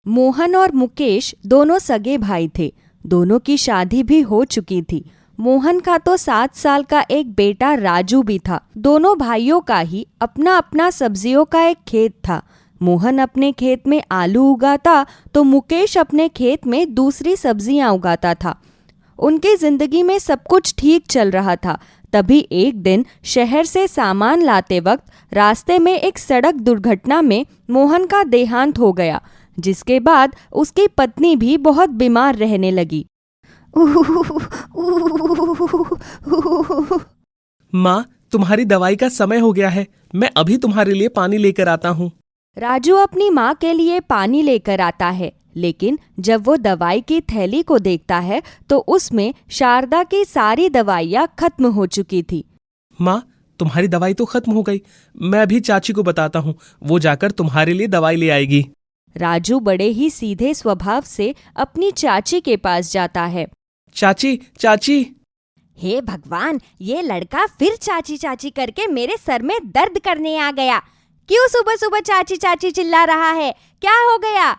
मोहन और मुकेश दोनों सगे भाई थे। दोनों की शादी भी हो चुकी थी। मोहन का तो 7 साल का एक बेटा राजू भी था। दोनों भाइयों का ही अपना अपना सब्जियों का एक खेत था। मोहन अपने खेत में आलू उगाता तो मुकेश अपने खेत में दूसरी सब्जियां उगाता था। उनकी जिंदगी में सब कुछ ठीक चल रहा था। तभी एक दिन शहर से सामान लाते वक्त रास्ते में एक सड़क दुर्घटना में मोहन का देहांत हो गया, जिसके बाद उसकी पत्नी भी बहुत बीमार रहने लगी। माँ, तुम्हारी दवाई का समय हो गया है। मैं अभी तुम्हारे लिए पानी लेकर आता हूँ। राजू अपनी माँ के लिए पानी लेकर आता है, लेकिन जब वो दवाई की थैली को देखता है तो उसमें शारदा की सारी दवाइयाँ खत्म हो चुकी थी। माँ, तुम्हारी दवाई तो खत्म हो गई। मैं अभी चाची को बताता हूँ, वो जाकर तुम्हारे लिए दवाई ले आएगी। राजू बड़े ही सीधे स्वभाव से अपनी चाची के पास जाता है। चाची, चाची। हे भगवान, ये लड़का फिर चाची चाची करके मेरे सर में दर्द करने आ गया। क्यों सुबह सुबह चाची चाची चिल्ला रहा है? क्या हो गया?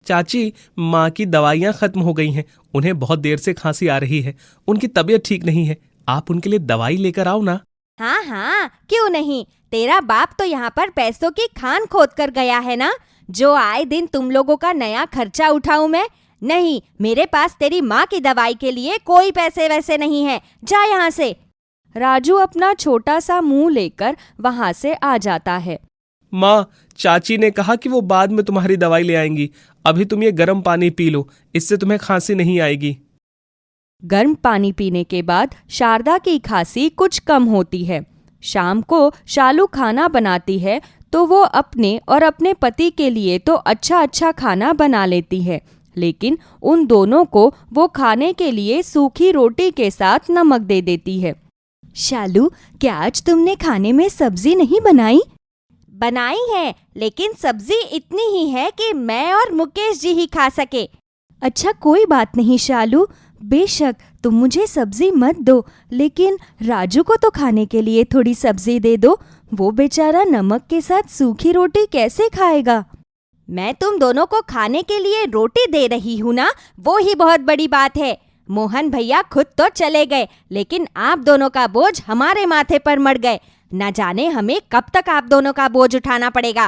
चाची, माँ की दवाइयाँ खत्म हो गई हैं। उन्हें बहुत देर से खांसी आ रही है। उनकी तबीयत ठीक नहीं है। आप उनके लिए दवाई लेकर आओ ना। हाँ हाँ, क्यों नहीं। तेरा बाप तो यहाँ पर पैसों की खान खोद कर गया है ना, जो आए दिन तुम लोगों का नया खर्चा उठाऊं मैं? नहीं, मेरे पास तेरी माँ की दवाई के लिए कोई पैसे वैसे नहीं है। जा यहाँ से। राजू अपना छोटा सा मुंह लेकर वहां से आ जाता है। माँ, चाची ने कहा कि वो बाद में तुम्हारी दवाई ले आएंगी। अभी तुम ये गर्म पानी पी लो, इससे तुम्हें खांसी नहीं आएगी। गर्म पानी पीने के बाद शारदा की खांसी कुछ कम होती है। शाम को शालू खाना बनाती है तो वो अपने और अपने पति के लिए तो अच्छा अच्छा खाना बना लेती है, लेकिन उन दोनों को वो खाने के लिए सूखी रोटी के साथ नमक दे देती है। शालू, क्या आज तुमने खाने में सब्जी नहीं बनाई? बनाई है, लेकिन सब्जी इतनी ही है कि मैं और मुकेश जी ही खा सके। अच्छा, कोई बात नहीं शालू, बेशक तुम मुझे सब्जी मत दो, लेकिन राजू को तो खाने के लिए थोड़ी सब्जी दे दो। वो बेचारा नमक के साथ सूखी रोटी कैसे खाएगा? मैं तुम दोनों को खाने के लिए रोटी दे रही हूँ ना, वो ही बहुत बड़ी बात है। मोहन भैया खुद तो चले गए, लेकिन आप दोनों का बोझ हमारे माथे पर मर गए। न जाने हमें कब तक आप दोनों का बोझ उठाना पड़ेगा।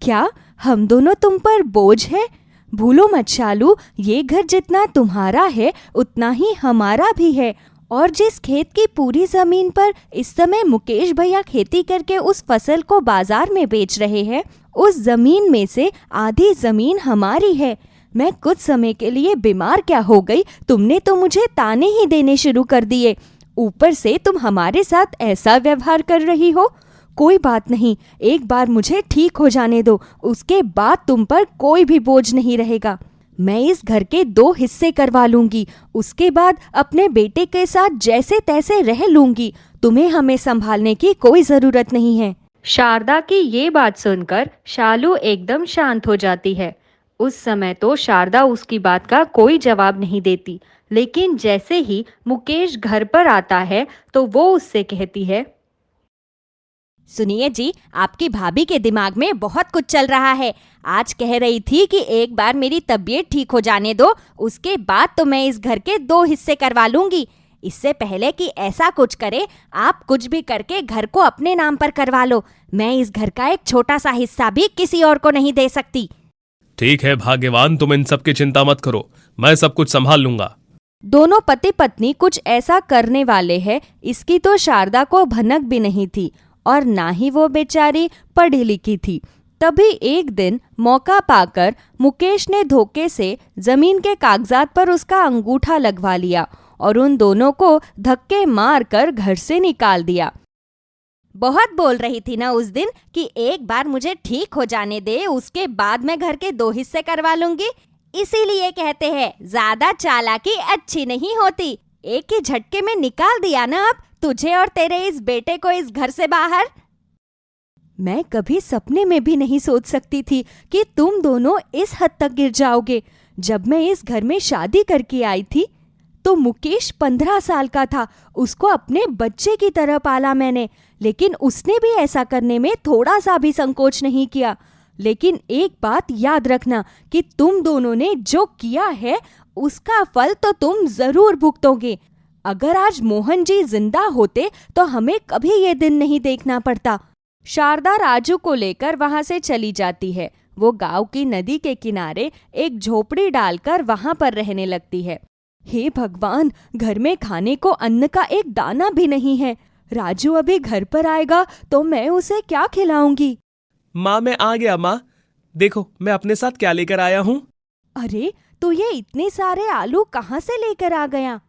क्या हम दोनों तुम पर बोझ है? भूलो मत शालू, ये घर जितना तुम्हारा है उतना ही हमारा भी है। और जिस खेत की पूरी जमीन पर इस समय मुकेश भैया खेती करके उस फसल को बाजार में बेच रहे हैं, उस जमीन में से आधी जमीन हमारी है। मैं कुछ समय के लिए बीमार क्या हो गई, तुमने तो मुझे ताने ही देने शुरू कर दिए। ऊपर से तुम हमारे साथ ऐसा व्यवहार कर रही हो। कोई बात नहीं, एक बार मुझे ठीक हो जाने दो, उसके बाद तुम पर कोई भी बोझ नहीं रहेगा। मैं इस घर के 2 हिस्से करवा लूंगी, उसके बाद अपने बेटे के साथ जैसे तैसे रह लूंगी। तुम्हें हमें संभालने की कोई जरूरत नहीं है। शारदा की ये बात सुनकर शालू एकदम शांत हो जाती है। उस समय तो शारदा उसकी बात का कोई जवाब नहीं देती, लेकिन जैसे ही मुकेश घर पर आता है तो वो उससे कहती है, सुनिए जी, आपकी भाभी के दिमाग में बहुत कुछ चल रहा है। आज कह रही थी कि एक बार मेरी तबीयत ठीक हो जाने दो, उसके बाद तो मैं इस घर के 2 हिस्से करवा लूंगी। इससे पहले कि ऐसा कुछ करे, आप कुछ भी करके घर को अपने नाम पर करवा लो। मैं इस घर का एक छोटा सा हिस्सा भी किसी और को नहीं दे सकती। ठीक है भाग्यवान, तुम इन सब की चिंता मत करो, मैं सब कुछ संभाल लूंगा। दोनों पति पत्नी कुछ ऐसा करने वाले हैं, इसकी तो शारदा को भनक भी नहीं थी, और ना ही वो बेचारी पढ़ी लिखी थी। तभी एक दिन मौका पाकर मुकेश ने धोखे से जमीन के कागजात पर उसका अंगूठा लगवा लिया और उन दोनों को धक्के मारकर घर से निकाल दिया। बहुत बोल रही थी ना उस दिन कि एक बार मुझे ठीक हो जाने दे, उसके बाद मैं घर के 2 हिस्से करवा लूंगी। इसीलिए कहते हैं ज्यादा चालाकी अच्छी नहीं होती। एक ही झटके में निकाल दिया ना अब तुझे और तेरे इस बेटे को इस घर से बाहर। मैं कभी सपने में भी नहीं सोच सकती थी कि तुम दोनों इस हद तक गिर जाओगे। जब मैं इस घर में शादी करके आई थी तो मुकेश 15 साल का था। उसको अपने बच्चे की तरह पाला मैंने, लेकिन उसने भी ऐसा करने में थोड़ा सा भी संकोच नहीं किया। लेकिन एक बात याद रखना कि तुम दोनों ने जो किया है उसका फल तो तुम जरूर भुगतोगे। अगर आज मोहन जी जिंदा होते तो हमें कभी ये दिन नहीं देखना पड़ता। शारदा राजू को लेकर वहां से चली जाती है। वो गांव की नदी के किनारे एक झोपड़ी डालकर वहां पर रहने लगती है। हे भगवान, घर में खाने को अन्न का एक दाना भी नहीं है। राजू अभी घर पर आएगा तो मैं उसे क्या खिलाऊंगी। माँ, मैं आ गया माँ। देखो मैं अपने साथ क्या लेकर आया हूँ। अरे, तो ये इतने सारे आलू कहाँ से लेकर आ गया?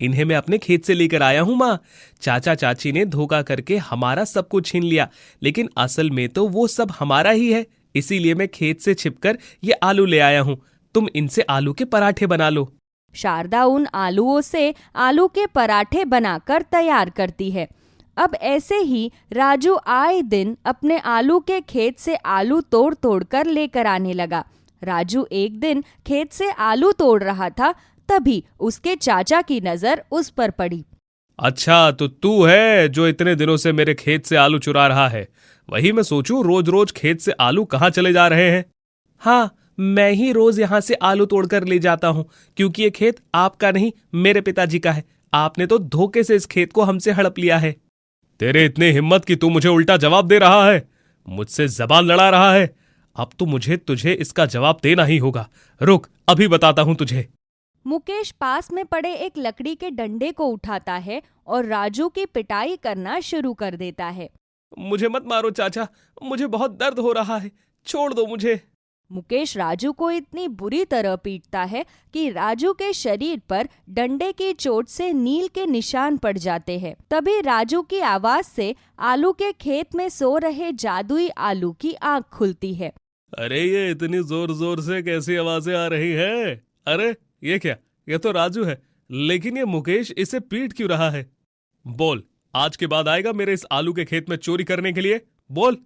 इन्हें मैं अपने खेत से लेकर आया हूँ माँ। चाचा चाची ने धोखा करके हमारा सब कुछ छीन लिया, लेकिन असल में तो वो सब हमारा ही है। इसीलिए मैं खेत से छिपकर ये आलू ले आया हूँ। तुम इनसे आलू के पराठे बना लो। शारदा उन आलूओं से आलू के पराठे बनाकर तैयार करती है। अब ऐसे ही राजू आए दिन अपने आलू के खेत से आलू तोड़ तोड़ कर लेकर आने लगा। राजू एक दिन खेत से आलू तोड़ रहा था, तभी उसके चाचा की नजर उस पर पड़ी। अच्छा, तो तू है जो इतने दिनों से मेरे खेत से आलू चुरा रहा है। वही मैं सोचूं रोज रोज खेत से आलू कहाँ चले जा रहे हैं। हाँ, मैं ही रोज यहाँ से आलू तोड़कर ले जाता हूँ, क्योंकि ये खेत आपका नहीं मेरे पिताजी का है। आपने तो धोखे से इस खेत को हमसे हड़प लिया है। तेरे इतनी हिम्मत कि तू मुझे उल्टा जवाब दे रहा है, मुझसे जबान लड़ा रहा है। अब तो मुझे तुझे इसका जवाब देना ही होगा। रुक, अभी बताता हूँ तुझे। मुकेश पास में पड़े एक लकड़ी के डंडे को उठाता है और राजू की पिटाई करना शुरू कर देता है। मुझे मत मारो चाचा, मुझे बहुत दर्द हो रहा है, छोड़ दो मुझे। मुकेश राजू को इतनी बुरी तरह पीटता है कि राजू के शरीर पर डंडे की चोट से नील के निशान पड़ जाते हैं। तभी राजू की आवाज से आलू के खेत में सो रहे जादुई आलू की आंख खुलती है। अरे, ये इतनी जोर जोर से कैसी आवाजें आ रही है? अरे ये क्या? ये तो राजू है, लेकिन ये मुकेश इसे पीट क्यों रहा है? बोल, आज के बाद आएगा मेरे इस आलू के खेत में चोरी करने के लिए? बोल।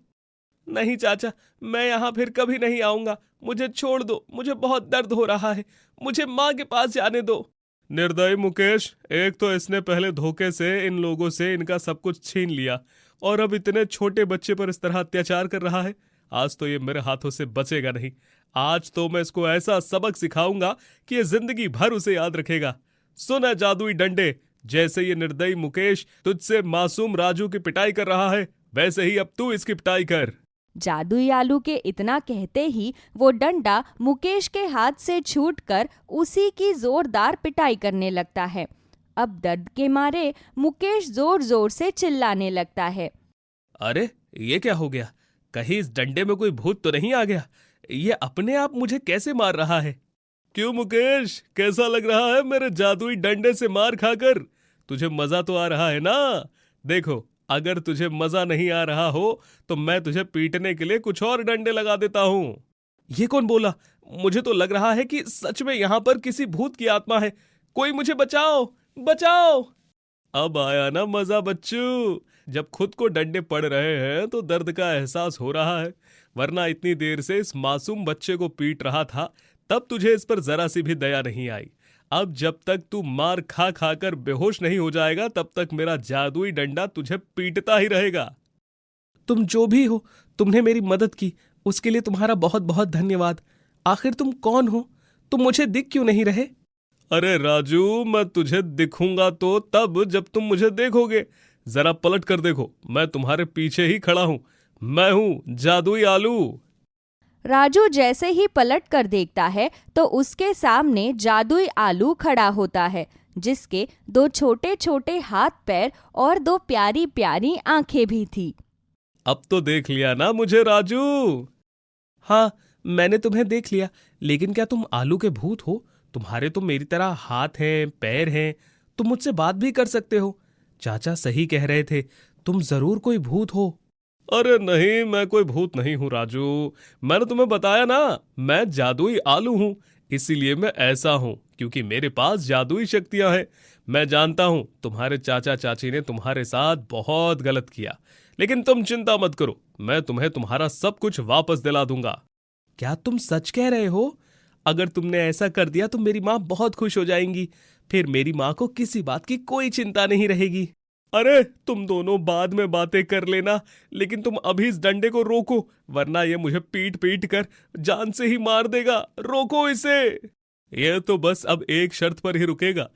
नहीं चाचा, मैं यहाँ फिर कभी नहीं आऊंगा। मुझे छोड़ दो, मुझे बहुत दर्द हो रहा है। मुझे माँ के पास जाने दो। निर्दयी मुकेश, एक तो इसने पहले धोखे से इन लोगों से इनका सब कुछ छीन लिया, और अब इतने छोटे बच्चे पर इस तरह अत्याचार कर रहा है। आज तो ये मेरे हाथों से बचेगा नहीं। आज तो मैं इसको ऐसा सबक सिखाऊंगा कि ये जिंदगी भर उसे याद रखेगा। सुन है जादुई डंडे, जैसे ये निर्दयी मुकेश तुझसे मासूम राजू की पिटाई कर रहा है, वैसे ही अब तू इसकी पिटाई कर। जादुई आलू के इतना कहते ही वो डंडा मुकेश के हाथ से छूटकर उसी की जोरदार पिटाई करने लगता है। अब दर्द के मारे मुकेश जोर जोर से चिल्लाने लगता है। अरे ये क्या हो गया? कहीं इस डंडे में कोई भूत तो नहीं आ गया? ये अपने आप मुझे कैसे मार रहा है? क्यों मुकेश, कैसा लग रहा है मेरे जादुई डंडे से मार खाकर? तुझे मजा तो आ रहा है ना? देखो, अगर तुझे मजा नहीं आ रहा हो तो मैं तुझे पीटने के लिए कुछ और डंडे लगा देता हूँ। ये कौन बोला? मुझे तो लग रहा है कि सच में यहाँ पर किसी भूत की आत्मा है। कोई मुझे बचाओ, बचाओ। अब आया ना मजा बच्चू? जब खुद को डंडे पड़ रहे हैं तो दर्द का एहसास हो रहा है, वरना इतनी देर से इस मासूम बच्चे को पीट रहा था, तब तुझे इस पर जरा सी भी दया नहीं आई। अब जब तक तू मार खा खाकर बेहोश नहीं हो जाएगा, तब तक मेरा जादुई डंडा तुझे पीटता ही रहेगा। तुम जो भी हो, तुमने मेरी मदद की, उसके लिए तुम्हारा बहुत बहुत धन्यवाद। आखिर तुम कौन हो? तुम मुझे दिख क्यों नहीं रहे? अरे राजू, मैं तुझे दिखूंगा तो तब जब तुम मुझे देखोगे। जरा पलट कर देखो, मैं तुम्हारे पीछे ही खड़ा हूं। मैं हूं जादुई आलू। राजू जैसे ही पलट कर देखता है तो उसके सामने जादुई आलू खड़ा होता है, जिसके 2 छोटे छोटे हाथ पैर और 2 प्यारी प्यारी आंखें भी थी। अब तो देख लिया ना मुझे राजू? हाँ, मैंने तुम्हें देख लिया, लेकिन क्या तुम आलू के भूत हो? तुम्हारे तो मेरी तरह हाथ हैं, पैर हैं, तुम मुझसे बात भी कर सकते हो। चाचा सही कह रहे थे, तुम जरूर कोई भूत हो। अरे नहीं, मैं कोई भूत नहीं हूं राजू। मैंने तुम्हें बताया ना, मैं जादुई आलू हूं। इसीलिए मैं ऐसा हूं क्योंकि मेरे पास जादुई शक्तियां हैं। मैं जानता हूं तुम्हारे चाचा चाची ने तुम्हारे साथ बहुत गलत किया, लेकिन तुम चिंता मत करो, मैं तुम्हें तुम्हारा सब कुछ वापस दिला दूंगा। क्या तुम सच कह रहे हो? अगर तुमने ऐसा कर दिया तो मेरी माँ बहुत खुश हो जाएंगी। फिर मेरी माँ को किसी बात की कोई चिंता नहीं रहेगी। अरे तुम दोनों बाद में बातें कर लेना, लेकिन तुम अभी इस डंडे को रोको, वरना ये मुझे पीट पीट कर जान से ही मार देगा। रोको इसे। ये तो बस अब एक शर्त पर ही रुकेगा।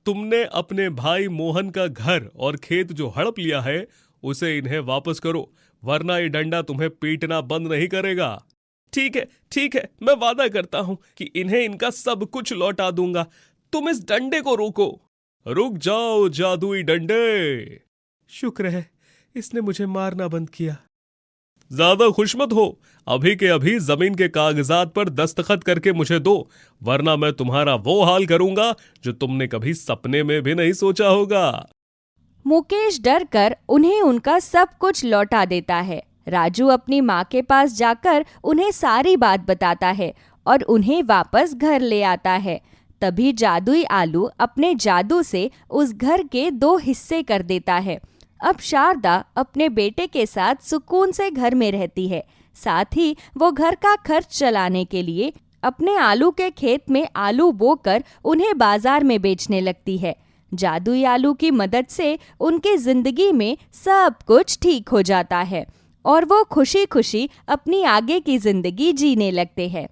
तुमने अपने भाई मोहन का घर और खेत जो हड़प लिया है उसे इन्हें वापस करो, वरना ये डंडा तुम्हें पीटना बंद नहीं करेगा। ठीक है, मैं वादा करता हूं कि इन्हें इनका सब कुछ लौटा दूंगा। तुम इस डंडे को रोको। रुक जाओ जादुई डंडे। शुक्र है इसने मुझे मारना बंद किया। ज्यादा खुश मत हो, अभी के अभी जमीन के कागजात पर दस्तखत करके मुझे दो, वरना मैं तुम्हारा वो हाल करूंगा जो तुमने कभी सपने में भी नहीं सोचा होगा। मुकेश डर कर उन्हें उनका सब कुछ लौटा देता है। राजू अपनी माँ के पास जाकर उन्हें सारी बात बताता है और उन्हें वापस घर ले आता है। तभी जादुई आलू अपने जादू से उस घर के 2 हिस्से कर देता है। अब शारदा अपने बेटे के साथ सुकून से घर में रहती है। साथ ही वो घर का खर्च चलाने के लिए अपने आलू के खेत में आलू बोकर उन्हें बाजार में बेचने लगती है। जादुई आलू की मदद से उनकी जिंदगी में सब कुछ ठीक हो जाता है और वो खुशी खुशी अपनी आगे की जिंदगी जीने लगते हैं।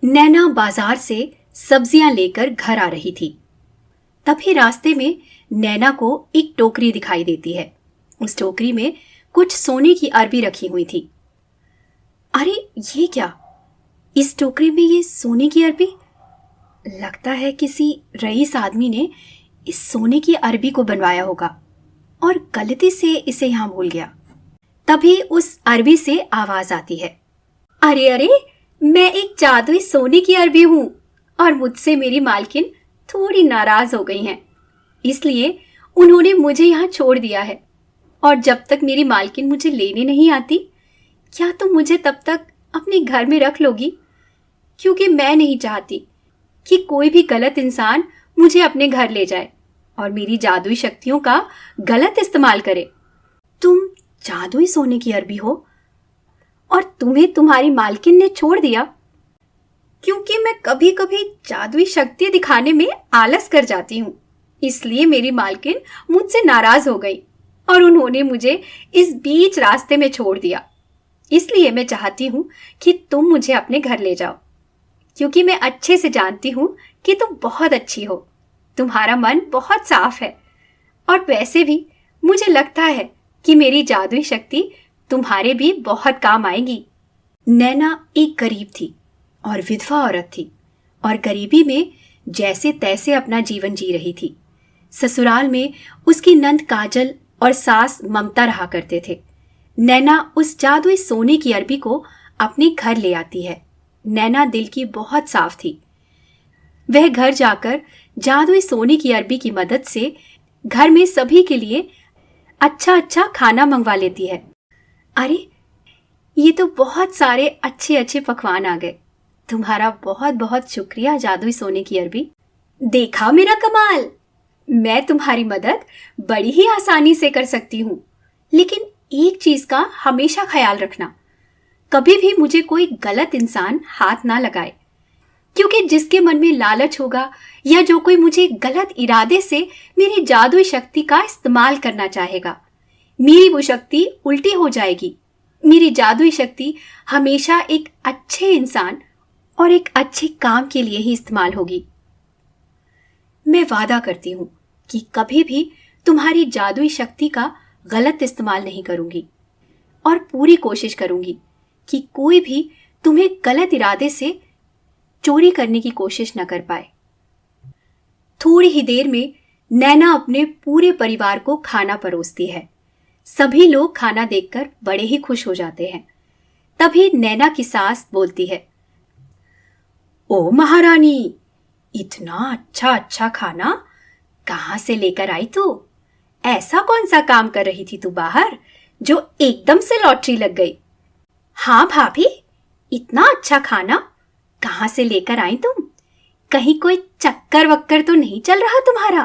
नैना बाजार से सब्जियां लेकर घर आ रही थी। तभी रास्ते में नैना को एक टोकरी दिखाई देती है। उस टोकरी में कुछ सोने की अरबी रखी हुई थी। अरे ये क्या, इस टोकरी में ये सोने की अरबी? लगता है किसी रईस आदमी ने इस सोने की अरबी को बनवाया होगा और गलती से इसे यहाँ भूल गया। तभी उस अरबी से आवाज आती है, अरे अरे, मैं एक जादुई सोने की अरबी हूं और मुझसे मेरी मालकिन थोड़ी नाराज हो गई हैं, इसलिए उन्होंने मुझे यहाँ छोड़ दिया है। और जब तक मेरी मालकिन मुझे लेने नहीं आती, क्या तुम मुझे तब तक अपने घर में रख लोगी? क्योंकि मैं नहीं चाहती कि कोई भी गलत इंसान मुझे अपने घर ले जाए और मेरी जादुई शक्तियों का गलत इस्तेमाल करे। तुम जादुई सोने की अरबी हो और तुम्हें तुम्हारी मालकिन ने छोड़ दिया क्योंकि मैं कभी कभी जादुई शक्ति दिखाने में आलस कर जाती हूँ, इसलिए मेरी मालकिन मुझसे नाराज हो गई और उन्होंने मुझे इस बीच रास्ते में छोड़ दिया। इसलिए मैं चाहती हूँ कि तुम मुझे अपने घर ले जाओ, क्योंकि मैं अच्छे से जानती हूँ कि तुम बहुत अच्छी हो, तुम्हारा मन बहुत साफ है और वैसे भी मुझे लगता है कि मेरी जादुई शक्ति तुम्हारे भी बहुत काम आएगी। नैना एक गरीब थी और विधवा औरत थी और गरीबी में जैसे तैसे अपना जीवन जी रही थी। ससुराल में उसकी नंद काजल और सास ममता रहा करते थे। नैना उस जादुई सोने की अरबी को अपने घर ले आती है। नैना दिल की बहुत साफ थी। वह घर जाकर जादुई सोने की अरबी की मदद से घर में सभी के लिए अच्छा अच्छा खाना मंगवा लेती है। अरे ये तो बहुत सारे अच्छे अच्छे पकवान आ गए। तुम्हारा बहुत बहुत शुक्रिया जादुई सोने की अरबी। देखा मेरा कमाल, मैं तुम्हारी मदद बड़ी ही आसानी से कर सकती हूँ, लेकिन एक चीज का हमेशा ख्याल रखना, कभी भी मुझे कोई गलत इंसान हाथ ना लगाए, क्योंकि जिसके मन में लालच होगा या जो कोई मुझे गलत इरादे से मेरी जादुई शक्ति का इस्तेमाल करना चाहेगा, मेरी वो शक्ति उल्टी हो जाएगी। मेरी जादुई शक्ति हमेशा एक अच्छे इंसान और एक अच्छे काम के लिए ही इस्तेमाल होगी। मैं वादा करती हूँ कि कभी भी तुम्हारी जादुई शक्ति का गलत इस्तेमाल नहीं करूंगी और पूरी कोशिश करूंगी कि कोई भी तुम्हें गलत इरादे से चोरी करने की कोशिश न कर पाए। थोड़ी ही देर में नैना अपने पूरे परिवार को खाना परोसती है। सभी लोग खाना देखकर बड़े ही खुश हो जाते हैं। तभी नैना की सास बोलती है, ओ महारानी, इतना अच्छा अच्छा खाना कहाँ से लेकर आई तू? ऐसा कौन सा काम कर रही थी तू बाहर जो एकदम से लॉटरी लग गई? हाँ भाभी, इतना अच्छा खाना कहाँ से लेकर आई तुम? कहीं कोई चक्कर वक्कर तो नहीं चल रहा तुम्हारा?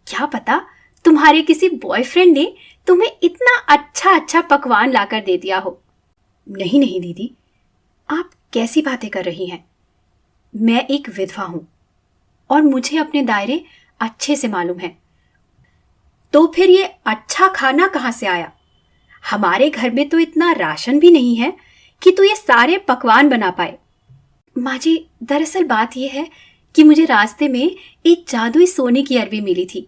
क्या पता तुम्हारे किसी बॉयफ्रेंड ने तुम्हें इतना अच्छा अच्छा पकवान लाकर दे दिया हो। नहीं नहीं दीदी, आप कैसी बातें कर रही हैं? मैं एक विधवा हूं और मुझे अपने दायरे अच्छे से मालूम है। तो फिर ये अच्छा खाना कहाँ से आया? हमारे घर में तो इतना राशन भी नहीं है कि तू ये सारे पकवान बना पाए। माँ जी, दरअसल बात यह है कि मुझे रास्ते में एक जादुई सोने की अरबी मिली थी।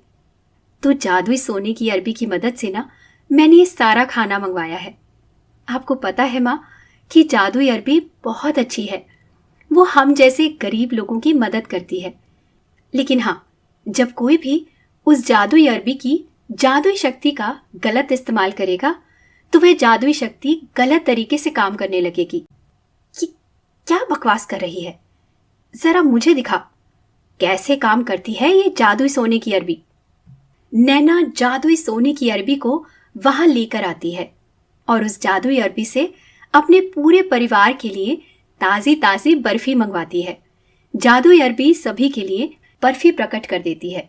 तो जादुई सोने की अरबी की मदद से ना मैंने ये सारा खाना मंगवाया है। आपको पता है माँ कि जादुई अरबी बहुत अच्छी है। वो हम जैसे गरीब लोगों की मदद करती है। लेकिन हाँ, जब कोई भी उस जादुई अरबी की जादुई शक्ति का गलत इस्तेमाल करेगा तो वह जादुई शक्ति गलत तरीके से काम करने लगेगी। कि क्या बकवास कर रही है? जरा मुझे दिखा कैसे काम करती है ये जादुई सोने की अरबी। नैना जादुई सोने की अरबी को वहां लेकर आती है और उस जादुई अरबी से अपने पूरे परिवार के लिए ताजी ताजी बर्फी मंगवाती है। जादुई अरबी सभी के लिए बर्फी प्रकट कर देती है।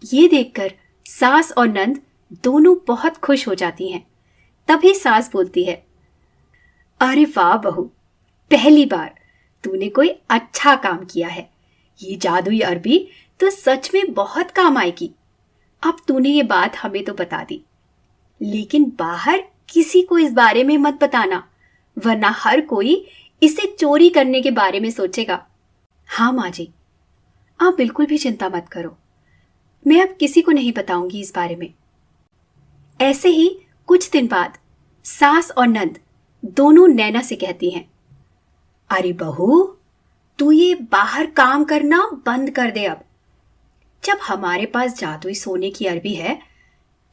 ये देखकर सास और नंद दोनों बहुत खुश हो जाती हैं। तभी सास बोलती है, अरे वाह बहू, पहली बार तूने कोई अच्छा काम किया है। ये जादुई अरबी तो सच में बहुत काम आएगी। अब तूने ये बात हमें तो बता दी, लेकिन बाहर किसी को इस बारे में मत बताना, वरना हर कोई इसे चोरी करने के बारे में सोचेगा। हाँ माँ जी, आप बिल्कुल भी चिंता मत करो, मैं अब किसी को नहीं बताऊंगी इस बारे में। ऐसे ही कुछ दिन बाद सास और नंद दोनों नैना से कहती हैं, अरे बहू, तू ये बाहर काम करना बंद कर दे। अब जब हमारे पास जादुई सोने की अरबी है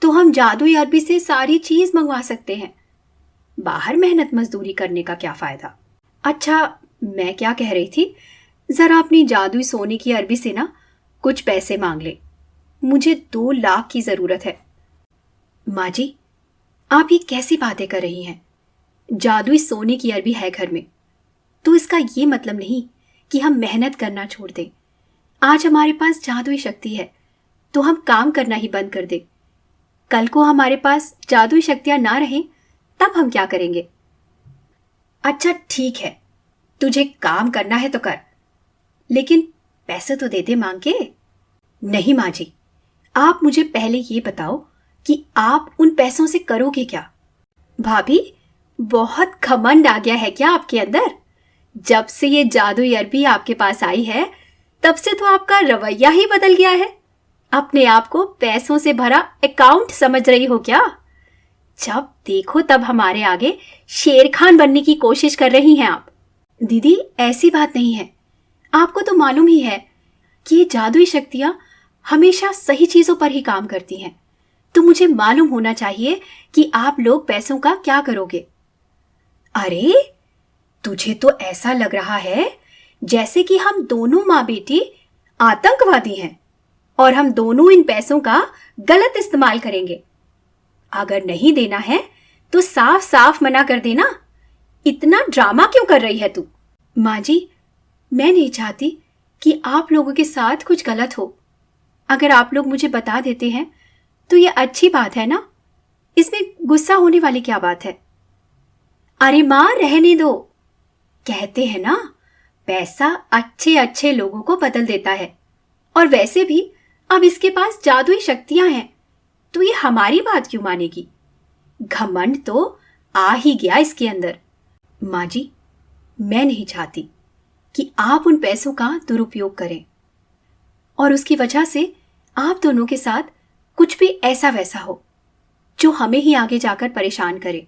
तो हम जादुई अरबी से सारी चीज मंगवा सकते हैं। बाहर मेहनत मजदूरी करने का क्या फायदा? अच्छा, मैं क्या कह रही थी, जरा अपनी जादुई सोने की अरबी से ना कुछ पैसे मांग ले। मुझे 2 लाख की जरूरत है। माँ जी, आप ये कैसी बातें कर रही हैं? जादुई सोने की अरबी है घर में, तो इसका ये मतलब नहीं कि हम मेहनत करना छोड़ दें। आज हमारे पास जादुई शक्ति है तो हम काम करना ही बंद कर दें। कल को हमारे पास जादुई शक्तियां ना रहें तब हम क्या करेंगे? अच्छा ठीक है, तुझे काम करना है तो कर, लेकिन पैसे तो दे दे मांग के। नहीं माँ जी, आप मुझे पहले ये बताओ कि आप उन पैसों से करोगे क्या? भाभी, बहुत घमंड आ गया है क्या आपके अंदर? जब से ये जादुई अरबी आपके पास आई है तब से तो आपका रवैया ही बदल गया है। अपने आप को पैसों से भरा अकाउंट समझ रही हो क्या? जब देखो तब हमारे आगे शेर खान बनने की कोशिश कर रही हैं आप। दीदी, ऐसी बात नहीं है। आपको तो मालूम ही है कि ये जादुई शक्तियां हमेशा सही चीजों पर ही काम करती हैं, तो मुझे मालूम होना चाहिए कि आप लोग पैसों का क्या करोगे। अरे, तुझे तो ऐसा लग रहा है जैसे कि हम दोनों माँ बेटी आतंकवादी हैं और हम दोनों इन पैसों का गलत इस्तेमाल करेंगे। अगर नहीं देना है तो साफ साफ मना कर देना। इतना ड्रामा क्यों कर रही है तू? माँ जी, मैं नहीं चाहती कि आप लोगों के साथ कुछ गलत हो। अगर आप लोग मुझे बता देते हैं तो ये अच्छी बात है ना, इसमें गुस्सा होने वाली क्या बात है? अरे माँ, रहने दो। कहते हैं ना, पैसा अच्छे अच्छे लोगों को बदल देता है। और वैसे भी अब इसके पास जादुई शक्तियां हैं, तो ये हमारी बात क्यों मानेगी? घमंड तो आ ही गया इसके अंदर। माँ जी, मैं नहीं चाहती कि आप उन पैसों का दुरुपयोग करें और उसकी वजह से आप दोनों के साथ कुछ भी ऐसा वैसा हो जो हमें ही आगे जाकर परेशान करे।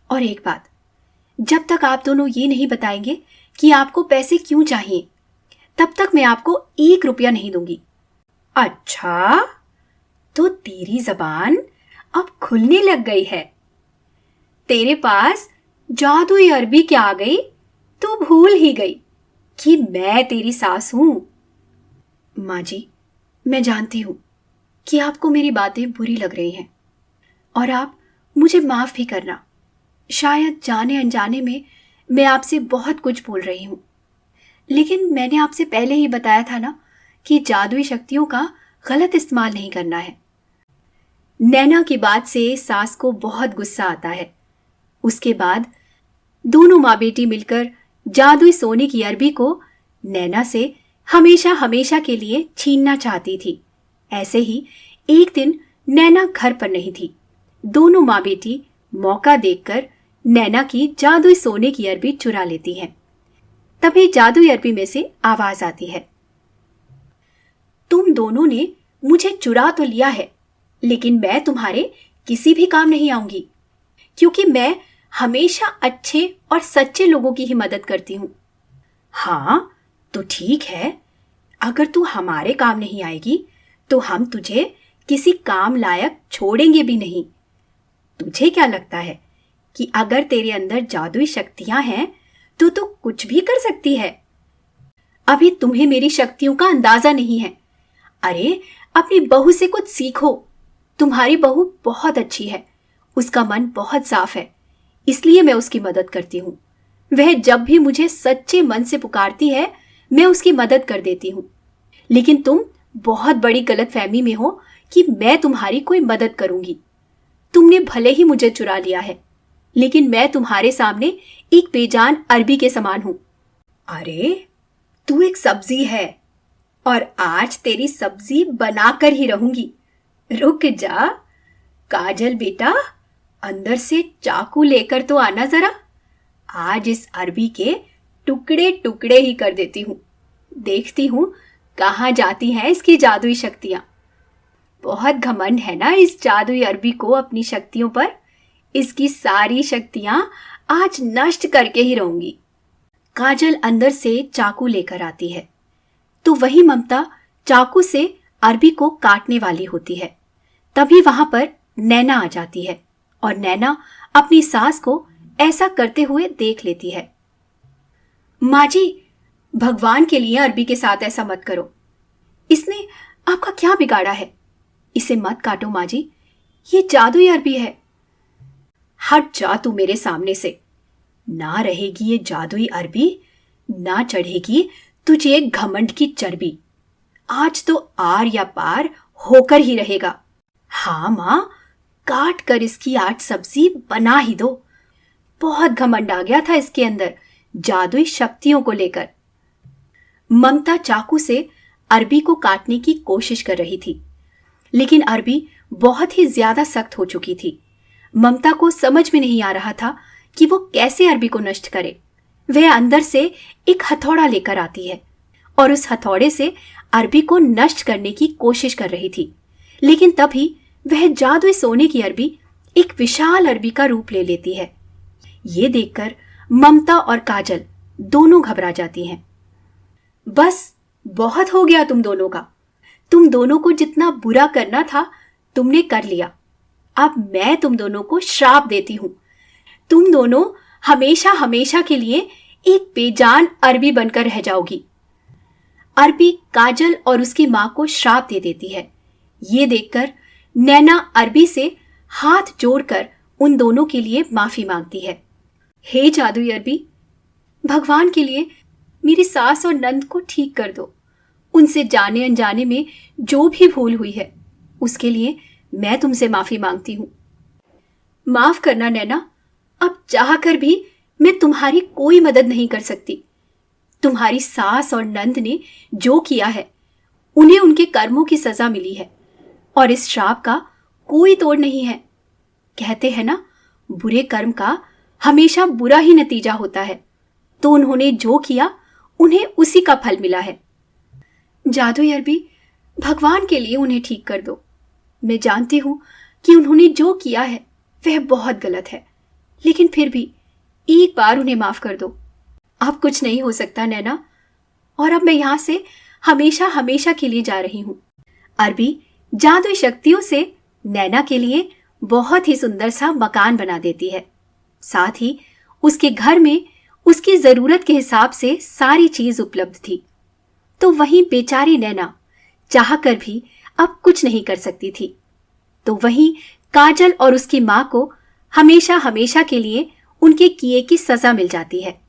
और एक बात, जब तक आप दोनों ये नहीं बताएंगे कि आपको पैसे क्यों चाहिए, तब तक मैं आपको 1 रुपया नहीं दूंगी। अच्छा, तो तेरी जबान अब खुलने लग गई है। तेरे पास जादुई अरबी क्या आ गई, तू भूल ही गई कि मैं तेरी सास हूं। माँ जी, मैं जानती हूं कि आपको मेरी बातें बुरी लग रही हैं और आप मुझे माफ भी करना। शायद जाने अनजाने में मैं आपसे बहुत कुछ बोल रही हूं, लेकिन मैंने आपसे पहले ही बताया था ना कि जादुई शक्तियों का गलत इस्तेमाल नहीं करना है। नैना की बात से सास को बहुत गुस्सा आता है। उसके बाद दोनों माँ बेटी मिलकर जादुई सोने की अरबी को नैना से हमेशा हमेशा के लिए छीनना चाहती थी। ऐसे ही एक दिन नैना घर पर नहीं थी। दोनों माँ बेटी मौका देखकर नैना की जादुई सोने की अरबी चुरा लेती हैं। तभी जादुई अरबी में से आवाज आती है, तुम दोनों ने मुझे चुरा तो लिया है, लेकिन मैं तुम्हारे किसी भी काम नहीं आऊंगी, क्योंकि मैं हमेशा अच्छे और सच्चे लोगों की ही मदद करती हूं। हाँ, तो ठीक है, अगर तू हमारे काम नहीं आएगी तो हम तुझे किसी काम लायक छोड़ेंगे भी नहीं। तुझे क्या लगता है कि अगर तेरे अंदर जादुई शक्तियां हैं तो तू कुछ भी कर सकती है? अभी तुम्हें मेरी शक्तियों का अंदाजा नहीं है। अरे, अपनी बहू से कुछ सीखो। तुम्हारी बहू बहुत अच्छी है, उसका मन बहुत साफ है, इसलिए मैं उसकी मदद करती हूँ। वह जब भी मुझे सच्चे मन से पुकारती है, मैं उसकी मदद कर देती हूँ। लेकिन तुम बहुत बड़ी गलतफहमी में हो कि मैं तुम्हारी कोई मदद करूंगी। तुमने भले ही मुझे चुरा लिया है, लेकिन मैं तुम्हारे सामने एक बेजान अरबी के समान हूं। अरे, तू एक सब्जी है और आज तेरी सब्जी बनाकर ही रहूंगी। रुक जा। काजल बेटा, अंदर से चाकू लेकर तो आना जरा। आज इस अरबी के टुकड़े टुकड़े ही कर देती हूं। देखती हूं कहां जाती हैं इसकी जादुई शक्तियां। बहुत घमंड है ना इस जादुई अरबी को अपनी शक्तियों पर। इसकी सारी शक्तियां आज नष्ट करके ही रहूंगी। काजल अंदर से चाकू लेकर आती है तो वही ममता चाकू से अरबी को काटने वाली होती है। तभी वहां पर नैना आ जाती है और नैना अपनी सास को ऐसा करते हुए देख लेती है। माँ जी, भगवान के लिए अरबी के साथ ऐसा मत करो। इसने आपका क्या बिगाड़ा है? इसे मत काटो माँ जी, ये जादुई अरबी है। हट जा तू मेरे सामने से। ना रहेगी ये जादुई अरबी, ना चढ़ेगी तुझे एक घमंड की चर्बी। आज तो आर या पार होकर ही रहेगा। हाँ माँ, काट कर इसकी आज सब्जी बना ही दो। बहुत घमंड आ गया था इसके अंदर जादुई शक्तियों को लेकर। ममता चाकू से अरबी को काटने की कोशिश कर रही थी, लेकिन अरबी बहुत ही ज्यादा सख्त हो चुकी थी। ममता को समझ में नहीं आ रहा था कि वो कैसे अरबी को नष्ट करे। वह अंदर से एक हथौड़ा लेकर आती है और उस हथौड़े से अरबी को नष्ट करने की कोशिश कर रही थी, लेकिन तभी वह जादुई सोने की अरबी एक विशाल अरबी का रूप ले लेती है। ये देखकर ममता और काजल दोनों घबरा जाती हैं। बस, बहुत हो गया तुम दोनों का। तुम दोनों को जितना बुरा करना था तुमने कर लिया। अब मैं तुम दोनों को श्राप देती हूं। तुम दोनों हमेशा हमेशा के लिए एक बेजान अरबी बनकर रह जाओगी। अरबी काजल और उसकी मां को श्राप दे देती है। ये देखकर नैना अरबी से हाथ जोड़कर उन दोनों के लिए माफी मांगती है। हे जादुई अरबी, भगवान के लिए मेरी सास और नंद को ठीक कर दो। उनसे जाने अनजाने में जो भी भूल हुई है उसके लिए मैं तुमसे माफी मांगती हूं। माफ करना नैना, अब चाहकर भी मैं तुम्हारी कोई मदद नहीं कर सकती। तुम्हारी सास और नंद ने जो किया है उन्हें उनके कर्मों की सजा मिली है और इस श्राप का कोई तोड़ नहीं है। कहते हैं ना, बुरे कर्म का हमेशा बुरा ही नतीजा होता है, तो उन्होंने जो किया उन्हें उसी का फल मिला है। जादुई अरबी, भगवान के लिए उन्हें ठीक कर दो। मैं जानती हूं कि उन्होंने जो किया है वह बहुत गलत है, लेकिन फिर भी एक बार उन्हें माफ कर दो। अब कुछ नहीं हो सकता नैना, और अब मैं यहां से हमेशा हमेशा के लिए जा रही हूं। अरबी जादुई शक्तियों से नैना के लिए बहुत ही सुंदर सा मकान बना देती है। साथ ही उसके घर में उसकी जरूरत के हिसाब से सारी चीज उपलब्ध थी। तो वहीं बेचारी नैना चाहकर भी अब कुछ नहीं कर सकती थी। तो वहीं काजल और उसकी मां को हमेशा हमेशा के लिए उनके किए की सजा मिल जाती है।